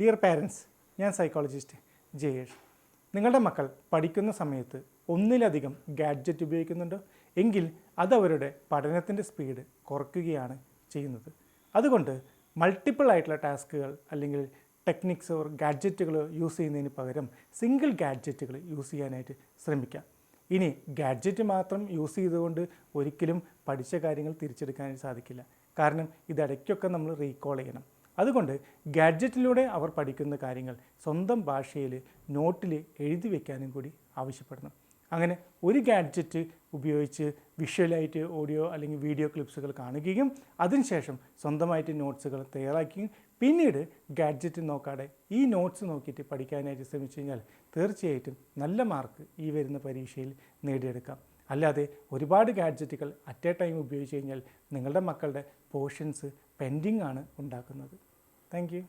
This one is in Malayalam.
ഡിയർ പാരൻസ്, ഞാൻ സൈക്കോളജിസ്റ്റ് ജയേഷ്. നിങ്ങളുടെ മക്കൾ പഠിക്കുന്ന സമയത്ത് ഒന്നിലധികം ഗാഡ്ജറ്റ് ഉപയോഗിക്കുന്നുണ്ടോ എങ്കിൽ അത് അവരുടെ പഠനത്തിൻ്റെ സ്പീഡ് കുറയ്ക്കുകയാണ് ചെയ്യുന്നത്. അതുകൊണ്ട് മൾട്ടിപ്പിൾ ആയിട്ടുള്ള ടാസ്കുകൾ അല്ലെങ്കിൽ ടെക്നിക്സ് ഓർ ഗാഡ്ജറ്റുകൾ യൂസ് ചെയ്യുന്നതിന് പകരം സിംഗിൾ ഗാഡ്ജറ്റുകൾ യൂസ് ചെയ്യാനായിട്ട് ശ്രമിക്കാം. ഇനി ഗാഡ്ജറ്റ് മാത്രം യൂസ് ചെയ്തുകൊണ്ട് ഒരിക്കലും പഠിച്ച കാര്യങ്ങൾ തിരിച്ചെടുക്കാനായിട്ട് സാധിക്കില്ല. കാരണം ഇതിടയ്ക്കൊക്കെ നമ്മൾ റീകോൾ ചെയ്യണം. അതുകൊണ്ട് ഗാഡ്ജറ്റിലൂടെ അവർ പഠിക്കുന്ന കാര്യങ്ങൾ സ്വന്തം ഭാഷയിൽ നോട്ടിൽ എഴുതി വയ്ക്കാനും കൂടി ആവശ്യപ്പെടണം. അങ്ങനെ ഒരു ഗാഡ്ജറ്റ് ഉപയോഗിച്ച് വിഷ്വലായിട്ട് ഓഡിയോ അല്ലെങ്കിൽ വീഡിയോ ക്ലിപ്സുകൾ കാണുകയും അതിനുശേഷം സ്വന്തമായിട്ട് നോട്ട്സുകൾ തയ്യാറാക്കുകയും പിന്നീട് ഗാഡ്ജറ്റ് നോക്കാതെ ഈ നോട്ട്സ് നോക്കിയിട്ട് പഠിക്കാനായിട്ട് ശ്രമിച്ചു കഴിഞ്ഞാൽ തീർച്ചയായിട്ടും നല്ല മാർക്ക് ഈ വരുന്ന പരീക്ഷയിൽ നേടിയെടുക്കാം. അല്ലാതെ ഒരുപാട് ഗാഡ്ജറ്റുകൾ അറ്റ് എ ടൈം ഉപയോഗിച്ച് കഴിഞ്ഞാൽ നിങ്ങളുടെ മക്കളുടെ പോർഷൻസ് പെൻഡിങ് ആണ് ഉണ്ടാക്കുന്നത്. Thank you.